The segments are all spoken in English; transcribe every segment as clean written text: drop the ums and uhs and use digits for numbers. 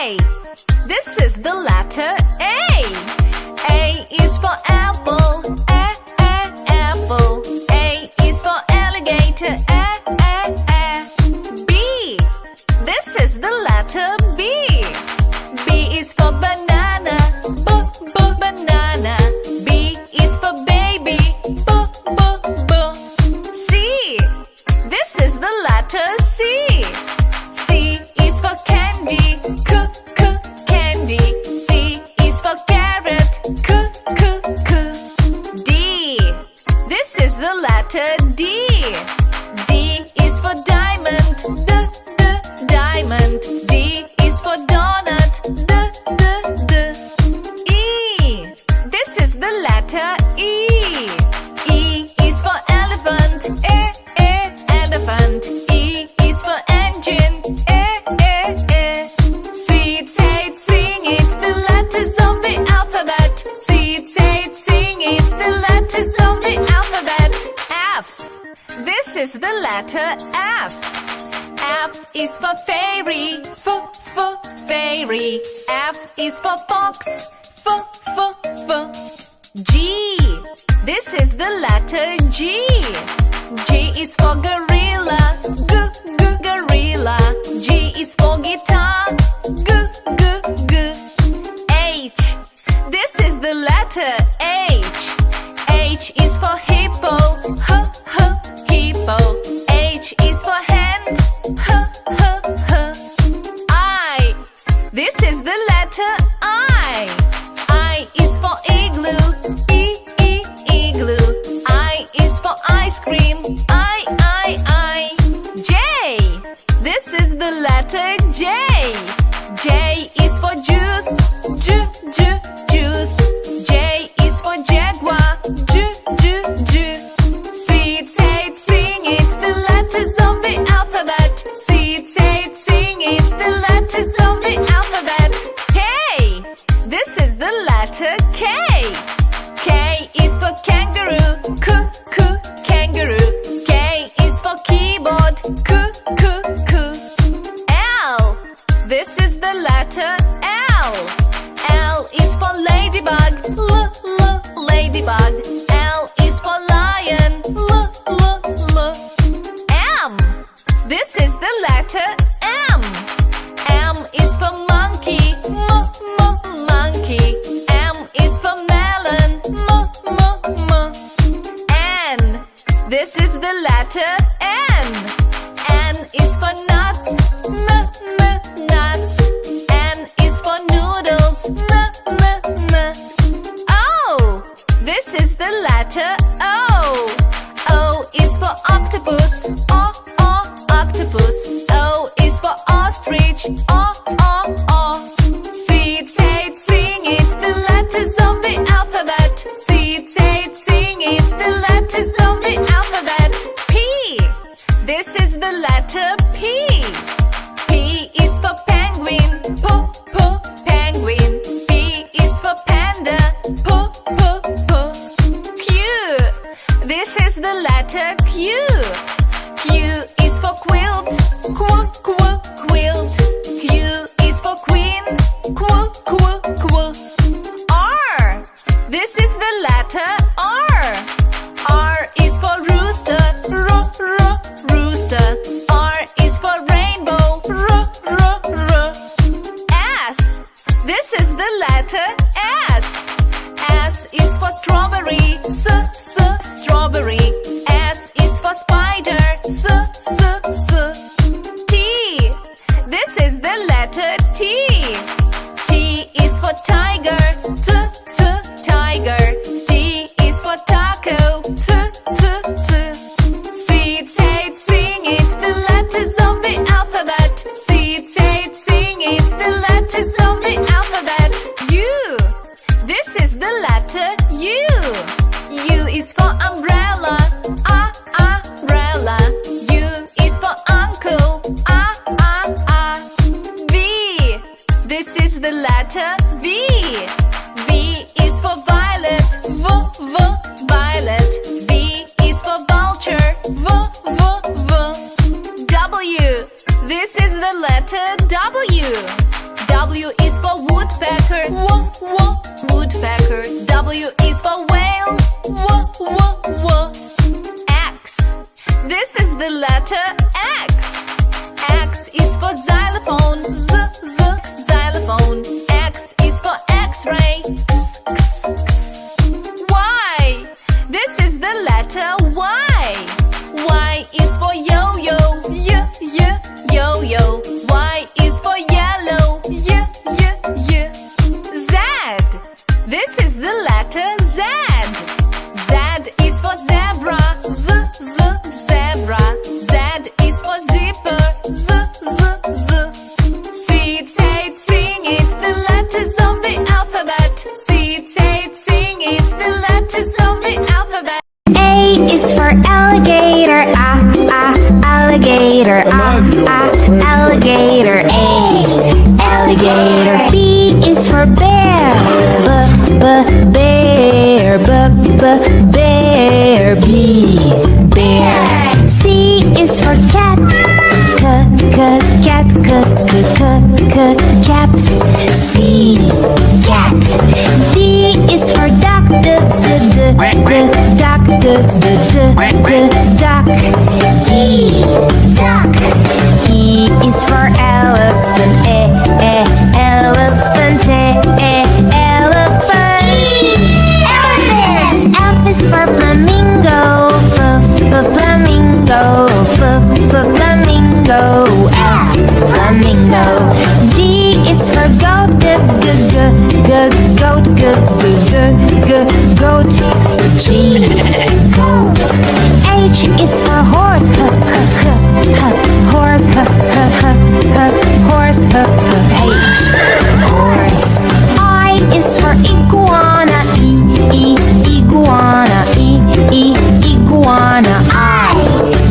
A. This is the letter A. A is for apple. Apple. A is for alligator. B. This is the letter B. B is for banana. Banana. B is for baby. C. This is the letter C. C is for candy. Candy. C is for carrot. D. This is the letter D. D is for diamond. Diamond. D is for donut. E. This is the letter E. E is for elephant. Elephant. E is for engine. Seed, say it, sing it, the letters of the alphabet. Seed, say it, sing it, the letters of the alphabet. F. This is the letter F. F is for fairy. Fairy. F is for fox. G. This is the letter G. G is for gorilla. Gorilla. G is for guitar. H. This is the letter H. H is for hippo. Hippo. H is for hand. I. This is the letter I. I is for igloo. Igloo. I is for ice cream. I. J. This is the letter J. J is for juice. Juice. J is for jaguar. Seed, say it, sing it, the letters of the alphabet. Seed, say it, sing it, the letters of the alphabet. K. This is the letter K. K is for kangaroo. Kangaroo. K is for keyboard. L. This is the letter L. L is for ladybug. Ladybug. L is for lion. M. This is the letter M. M is for monkey. Monkey. M is for melon. N. This is the letter N. N is for nuts. Nuts. N is for noodles. O. This is the letter O. O is for octopus. Octopus. O is for ostrich. Seed, say it, sing it, the letters of the alphabet. Seed, say it, sing it, the letters of the alphabet. P. This is the letter P. P is for penguin. Penguin. P is for panda. Q. This is the letter Q. Q is for quilt. Quilt. Q is for queen. R. This is the letter R. R is for rooster. Rooster. R is for rainbow. S. This is the letter S. S is for strawberry. Strawberry. S is for spider. T. This is the letter T. T is for tiger. Tiger. T is for taco. Seed, say it, sing it, the letters of the alphabet. Seed, say it, sing it, the letters of the alphabet. U. This is the letter U. U is for umbrella. Umbrella. U is for uncle. V. This is the letter V. V is for violet. Violet. V is for vulture. W. This is the letter W. W woodpecker. Woodpecker. W is for whale. X. This is the letter X. X is for xylophone. Xylophone. X is for X-ray. Y. This is the letter Y. Y is for yo-yo. Yo-yo. Y is for yellow. Z. This is the letter Z. Z is for zebra. Zebra. Z is for zipper. See it, say it, sing it, the letters of the alphabet. See it, say it, sing it, the letters of the alphabet. A is for alligator. Alligator. Alligator. A. Alligator. B is for bear. Bear. Bear. B. Bear. C is for cat. Cat. Cat. C. Cat. D is for duck. Duck. Duck. D. Duck. E is for elephant. Elephant. Elephant. Elephant. F is for flamingo. Flamingo. Flamingo. F. Flamingo. G is for goat. Goat. G. Goat. H is for horse. Horse. Horse. H. Horse. I is for iguana. Iguana. Iguana. I.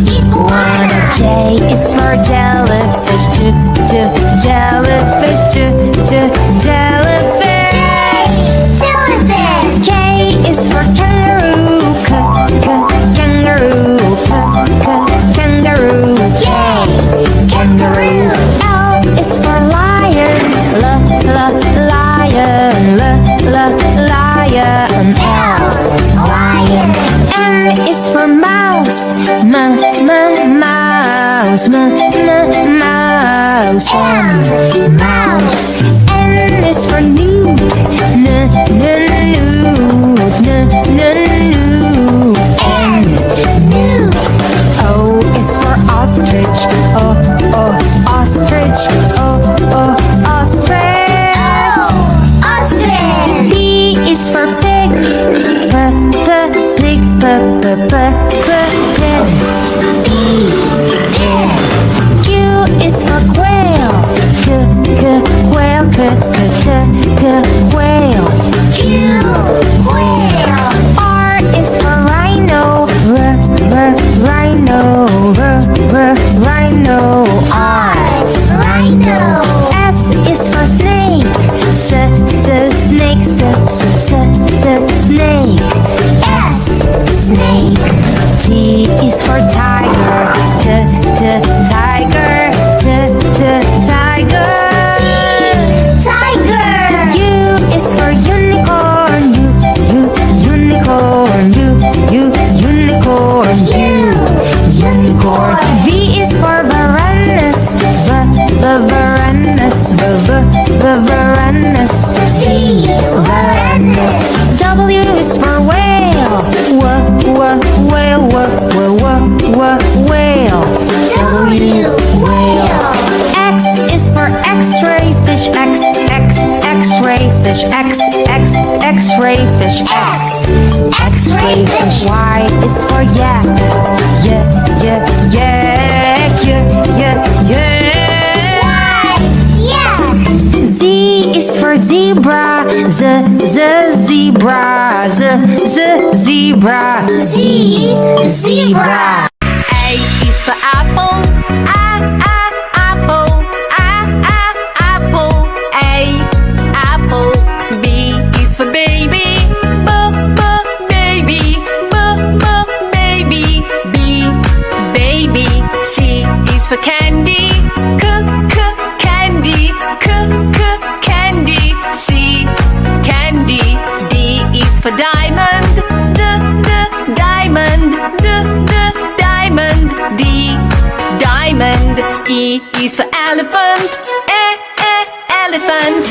Iguana. J is for jellyfish. Jellyfish. Jellyfish. K is for kangaroo. Kangaroo. Kangaroo. K. Kangaroo. L is for lion. Lion. Lion. L. Lion. M is for mouse. Mouse. Mouse. N is for newt. Newt. N. Newt. O is for ostrich. Ostrich. Ostrich. Ostrich. P is for pig. Pig. Q is for quail. Quail. Quail. Q. Quail. R is for rhino. Rhino. Rhino. R. Rhino. S is for snake. Snake. Snake. S. Snake. T is for tiger. Tiger. Tiger. Tiger. U is for unicorn. Unicorn. Unicorn. Unicorn. V is for Varanus. Varanus. V. Varanus. W is for whale. Whale. W. Whale. X is for X-ray fish. X-ray fish. X-ray fish. X-ray fish. Y is for yak. Z is for zebra. Zebra. Zebra. Zebra. A is for apple. Apple. Apple. A. Apple. B is for baby. Baby. Baby. B. Baby. C is for candy. Candy. Candy. elephant. Elephant.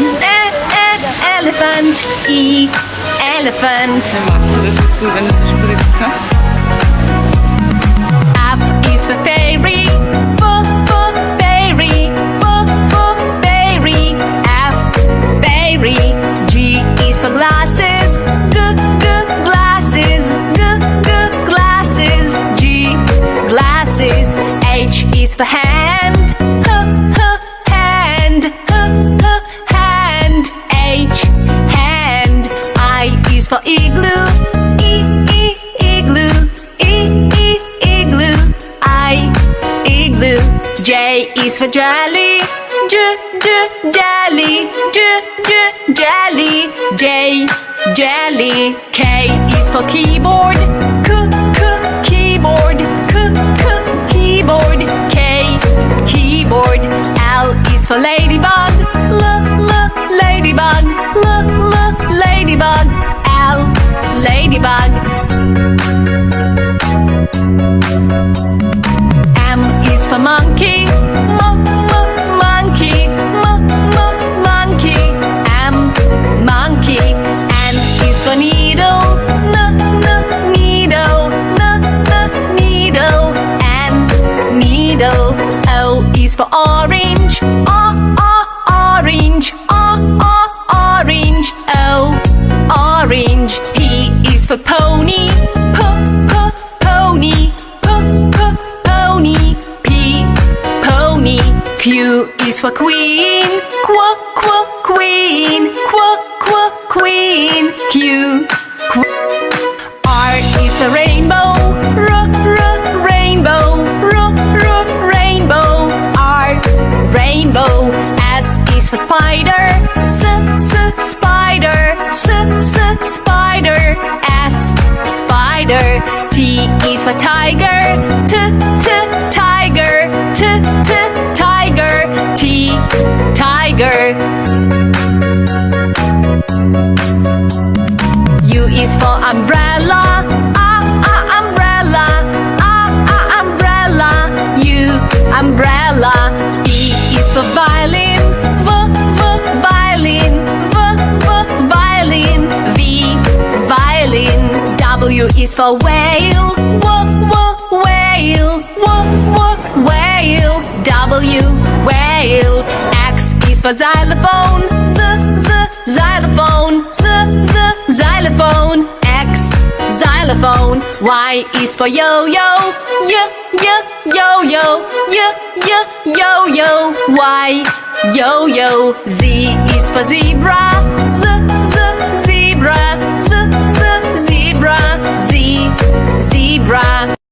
Elephant. E, elephant. Wenn es so schwierig ist, ne? F is for fairy. Fairy. Fairy. F, fairy. G is for glasses. Glasses. Glasses. G, glasses. H is for hand. Hand. Hand. H, hand. I is for igloo. Igloo. Igloo. I, igloo. J is for jelly. Jelly. Jelly. J, jelly. K is for keyboard. Keyboard. Keyboard. K, keyboard. L is for ladybug. Ladybug. Ladybug. L, ladybug. M is for monkey. Monkey. Monkey. M, monkey. N is for needle. Needle. Needle. N, needle. O is for orange. Orange. Orange. O, orange. P is for pony. Pony. Pony. P, pony. Q is for queen. Queen. Queen. Q. R is for rainbow. Rainbow. Rainbow. R, rainbow. S is for spider. Spider. Spider. S, spider. T is for tiger. Tiger. Tiger. T, tiger. U is for umbrella. Umbrella. Umbrella. U, umbrella. V is for violin. Violin. Violin. V, violin. W is for whale. Whale. Whale. W, whale. X is for xylophone. Xylophone. Xylophone. X, xylophone. Y is for yo-yo. Yo-yo. Yo-yo. Y, yo-yo. Z is for zebra.